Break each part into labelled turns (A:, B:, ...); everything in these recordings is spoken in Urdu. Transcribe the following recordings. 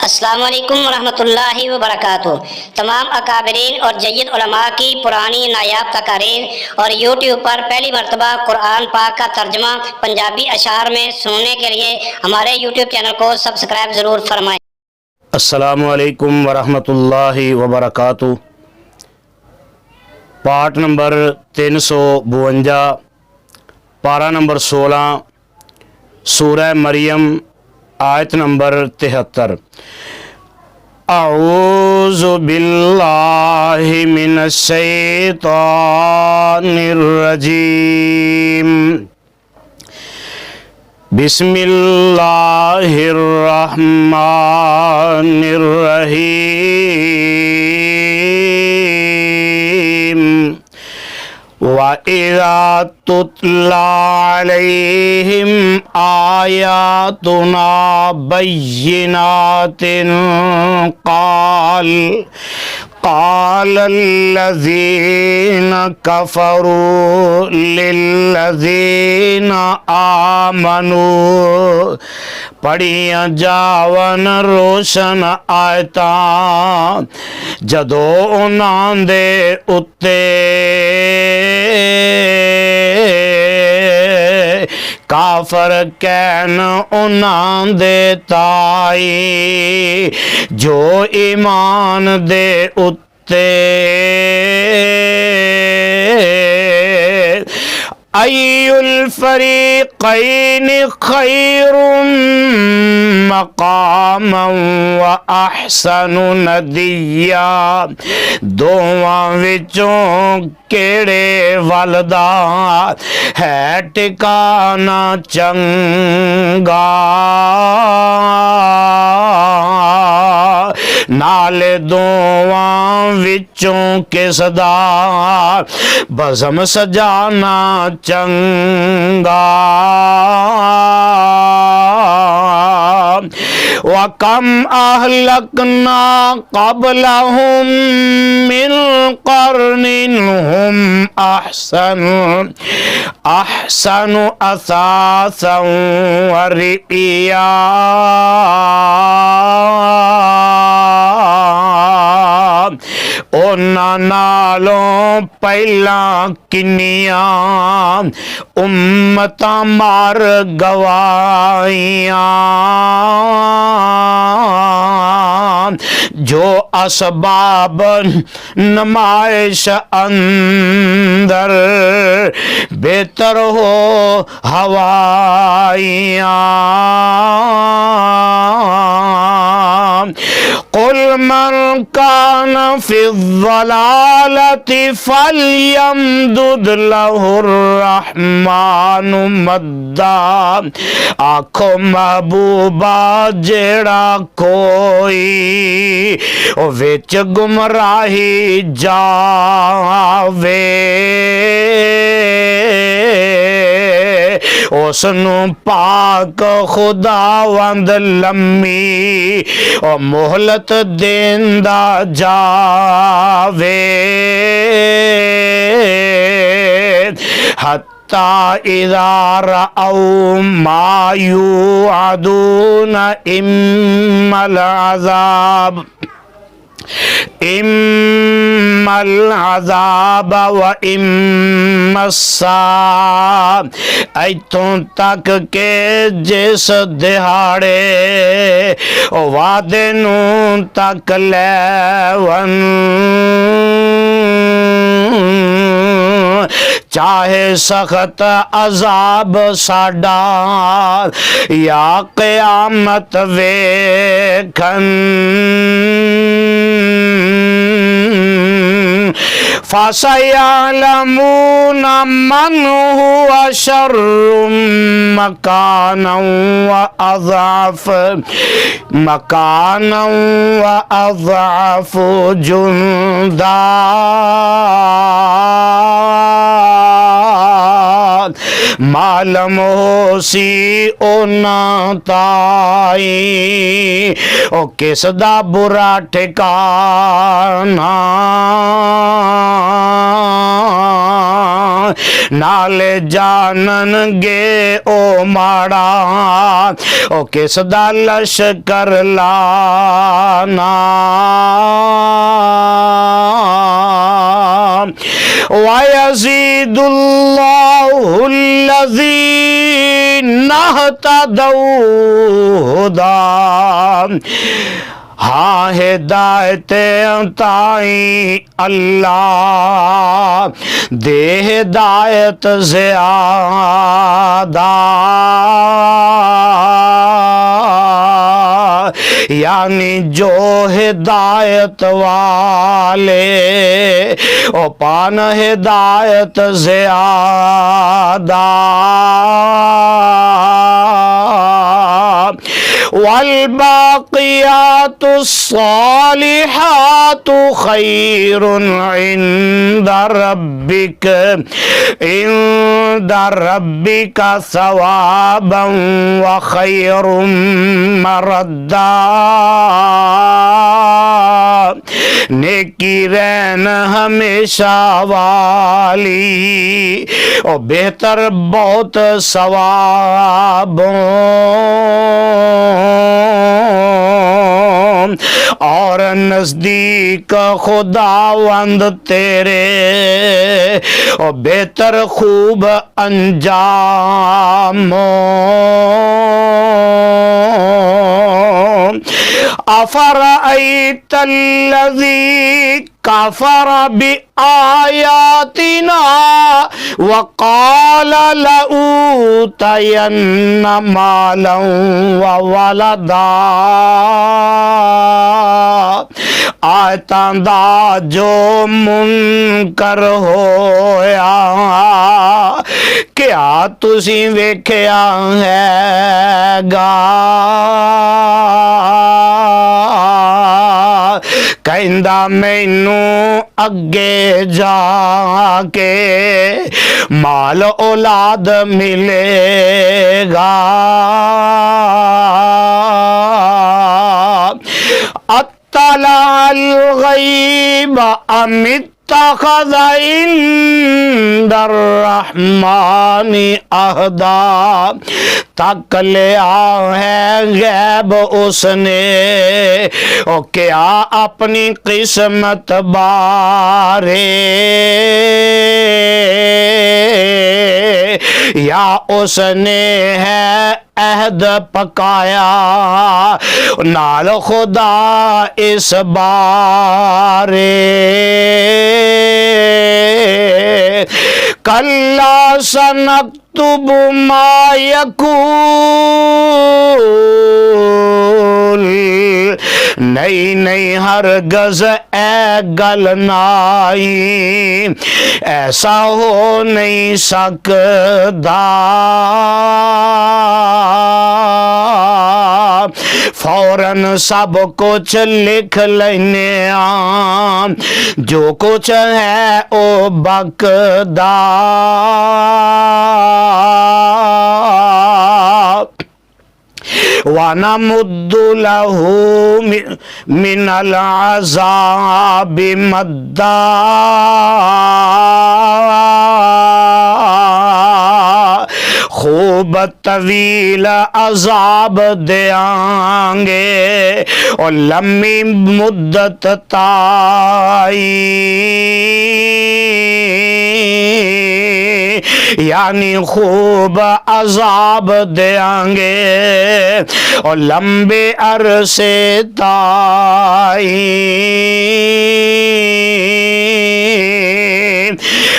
A: السلام علیکم ورحمۃ اللہ وبرکاتہ۔ تمام اکابرین اور جید علماء کی پرانی نایاب تقاریر اور یوٹیوب پر پہلی مرتبہ قرآن پاک کا ترجمہ پنجابی اشعار میں سننے کے لیے ہمارے یوٹیوب چینل کو سبسکرائب ضرور فرمائیں۔
B: السلام علیکم ورحمۃ اللہ وبرکاتہ۔ پارٹ نمبر 352، پارہ نمبر 16، سورہ مریم، آیت نمبر 73۔ اعوذ باللہ من الشیطان الرجیم، بسم اللہ الرحمن الرحیم۔ وَإِذَا تُتْلَى عَلَيْهِمْ آيَاتُنَا بَيِّنَاتٍ قال الذين كفروا للذين آمنوا، پڑھیاں جاون روشن آیتاں جدو انہاں دے اتے کافر کہن انہاں دے تائی جو ایمان دے اتے ای الفریقین خیر مقاما و احسن ندیا، دوواں وچوں کیڑے والدا ہے ٹکانا چنگا، نالے دوواں وچوں کس دا بزم سجانا چنگا۔ وَكَمْ أَهْلَكْنَا قَبْلَهُمْ مِنْ قَرْنٍ هُمْ أَحْسَنُ أَثَاثًا وَرِئِيًّا، انہاں نالوں پہلاں کنیاں امتاں مار گوائیاں، جو اسباب نمائش اندر بہتر ہو ہوائیاں۔ قل من كان في الضلالة فليمدد له الرحمن مدا، آکھو محبوبہ جیڑا کوئی وچ گمراہی جاوے اس نو پاک خداوند لمی او مہلت دیندا جاوے، حتی اذا رأوا ما یوعدون اما العذاب و اما الساعة، ایتوں تک کہ جس دہاڑے وعدے نوں تک لیون، چاہے سخت عذاب ساڈا یا قیامت ویکھن، فَسَيَعْلَمُونَ مَنْ هُوَ شَرٌّ مَكَانًا وَأَضْعَفُ جُنْدًا۔ معلوم ہو سی اونا تائی او کس دا برا ٹھکانا، ਨਾਲੇ ਜਾਣਨਗੇ ਉਹ ਮਾੜਾ ਉਹ ਕਿਸ ਦਾ ਲਸ਼ਕਰ ਲਾਣਾ وَيَزِيدُ اللَّهُ الَّذِينَ اهْتَدَوْا هُدًى ہاں ہدایت تائیں اللہ دے ہدایت زیادہ یعنی جو ہدایت والے او پان ہدایت زیادہ والباقیات الصالحات خیر عند ربک ثوابا وخیر مردا نیکی رہن ہمیشہ والی اور بہتر بہت ثوابوں اور نزدیک خداوند تیرے اور بہتر خوب انجاموں افرأیت الذی کفر بآیاتنا وقال لأوتین مالا وولدا آیتاں دا جو منکر ہویا کیا تسی ویکھیا ہے گا کہندا مینوں اگے جا کے مال اولاد ملے گا اطلع الغیب ام اتخذ عند الرحمن عہدا تک لیا ہے غیب اس نے او کیا اپنی قسمت بارے یا اس نے ہے عہد پکایا نال خدا اس بارے کلا سنکتب ما یقول نہیں نہیں ہرگز اے گل نائی ایسا ہو نہیں سکتا فوراً سب کچھ لکھ لینے جو کچھ ہے او بکدا وَنَمُدُّ لَهُ مِنَ الْعَذَابِ مَدًّا خوب طویل عذاب دیاں گے اور لمبی مدت تائیں یعنی خوب عذاب دیاں گے اور لمبے عرصے تائیں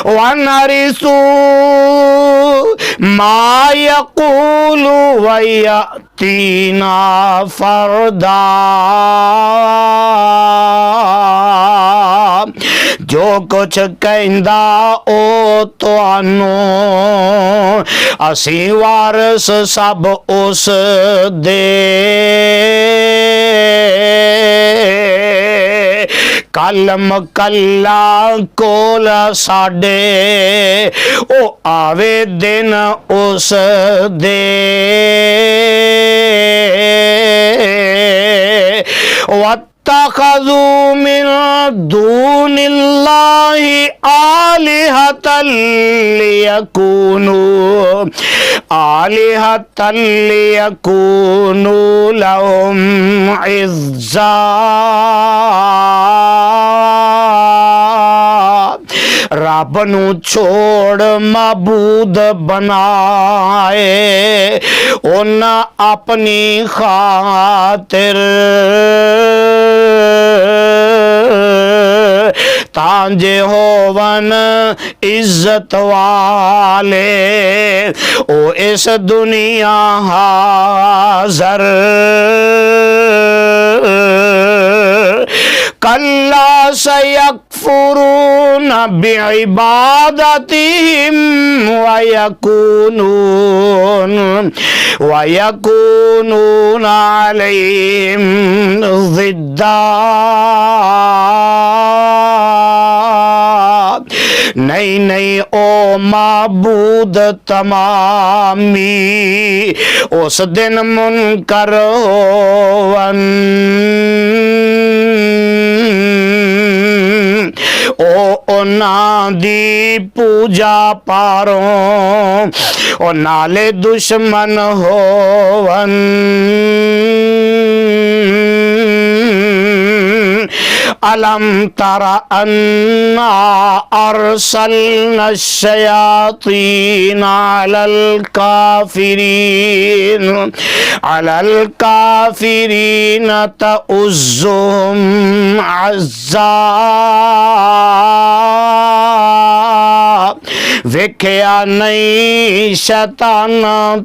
B: وَنَرِثُ ما يقول ويأتينا فردا جو کچھ کہندا او توانوں اسی وارث سب اس دے کلم کلا کول ساڈے او آوے دن اس دے اتخذوا من دون اللہ آلہۃ لیکونوا لہم عزا۔ رب نو چھوڑ معبود بنائے انہاں اپنی خاطر، تانجے ہوون عزت والے او اس دنیا حاضر۔ کلا سیکفرون بعبادتہم ویکونون علیہم ضدا۔ نہیں نہیں او معبود تمامی اس دن منکر ہوون، او انہاں دی پوجا پاروں او نالے دشمن ہوون۔ أَلَمْ تَرَ أَنَّا أَرْسَلْنَا الشَّيَاطِينَ عَلَى الْكَافِرِينَ تَؤُزُّهُمْ عَزًّا۔ ویکھیا نہیں شیطان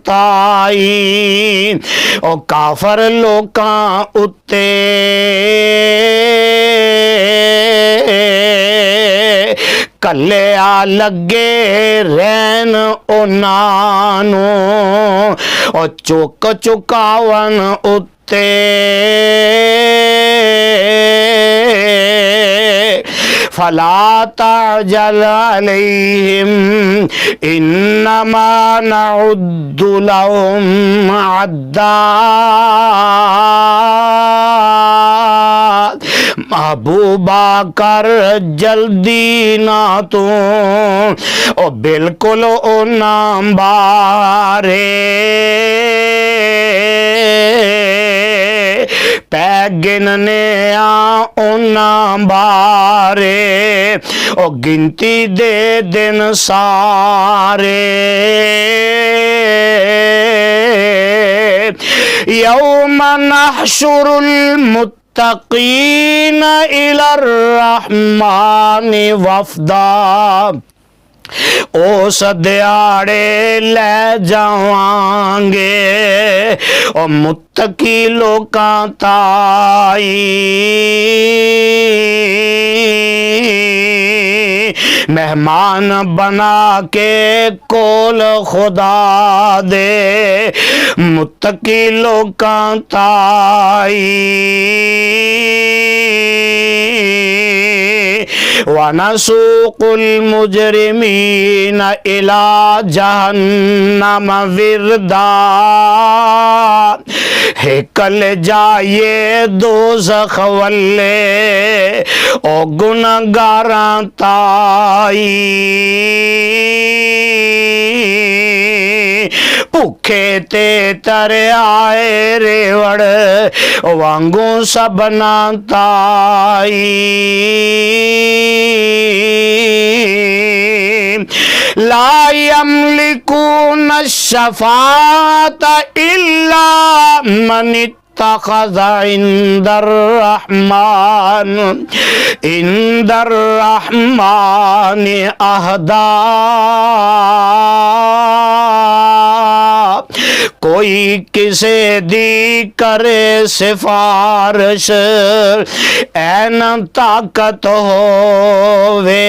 B: تائی او کافر لوکاں اتے کلے آ لگے رہن انہاں نوں او چک چکاون اتے۔ فلا تعجل علیہم انما نعد لهم عدا۔ محبوبہ کر جلدی نہ تو او بالکل او نام بارے پہ گننے اونا بارے او گنتی دے دن سارے۔ یوم نحشر المتقین الی الرحمن وفدا۔ اس دیاڑے لے جاواں گے او متقی لوکاں تائی مہمان بنا کے کول خدا دے متقی لوکاں تائی۔ وَنَسُوقُ الْمُجْرِمِينَ إِلَى جَهَنَّمَ وِرْدًا۔ ہکل جائے دوزخ والے او گنہگاراں تائی۔ بھوکے تے ترے آئے ریوڑ وانگوں سبنا تائی۔ لا يملكون الشفاعة إلا من اتخذ عند الرحمن عہدا۔ کوئی کسے دی کرے سفارش این طاقت ہووے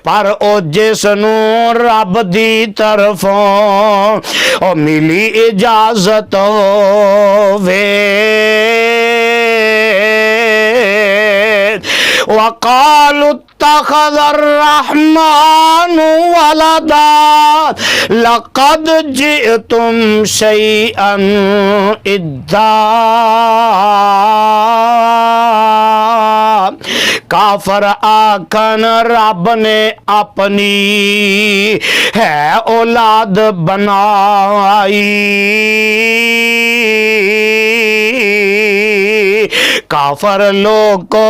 B: پر او جس نو رب دی طرفوں او ملی اجازت ہووے۔ وقالوا اتخذ الرحمن ولدا لقد جئتم شيئا إدا۔ کافر آکھن رب نے اپنی ہے اولاد بنائی، کافر لوگ کو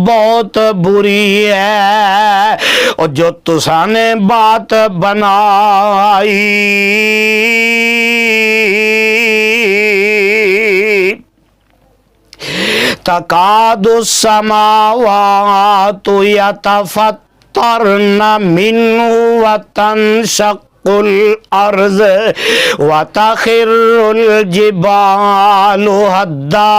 B: بہت بری ہے اور جو تساں نے بات بنائی۔ تکاد السماوات یتفطرن منه وتنشق الارض وتخر الجبال هدا۔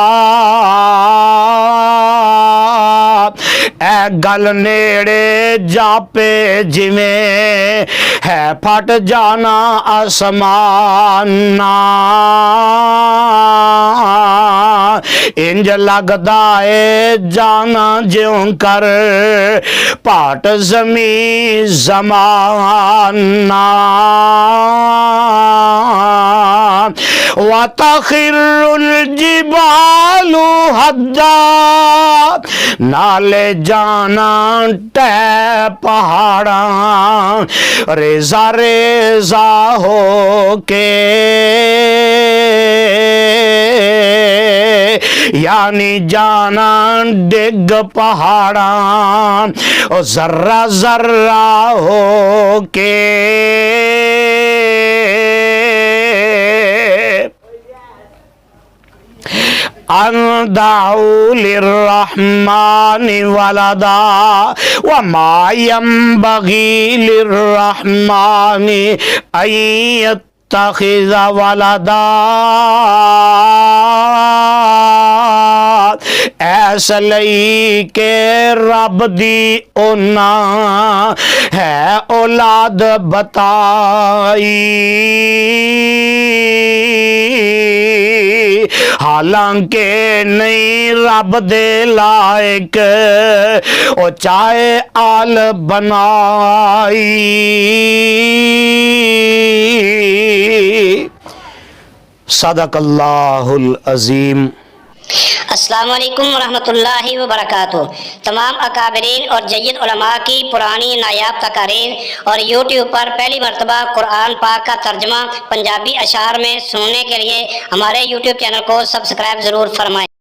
B: اے گل نیڑے جا پے جویں ہے پھٹ جانا آسمان، انج لگدا ہے جانا جیوں کر پاٹ زمین زمان۔ وَتَخِرُّ الْجِبَالُ هَدًّا، نالے جانا ٹے پہاڑاں ریزہ ریزہ ہو کے، یعنی جانا ڈگ پہاڑاں اور ذرہ ذرہ ہو کے۔ ان دعوا للرحمن ولدا وما ينبغي للرحمن ان يتخذ ولدا۔ ایس لئی کہ رب دی اونا ہے اولاد بتائی، حالانکہ نہیں رب دے لائق او چاہے آل بنائی۔ صدق اللہ العظیم۔
A: السلام علیکم ورحمۃ اللہ وبرکاتہ۔ تمام اکابرین اور جید علماء کی پرانی نایاب تقاریر اور یوٹیوب پر پہلی مرتبہ قرآن پاک کا ترجمہ پنجابی اشعار میں سننے کے لیے ہمارے یوٹیوب چینل کو سبسکرائب ضرور فرمائیں۔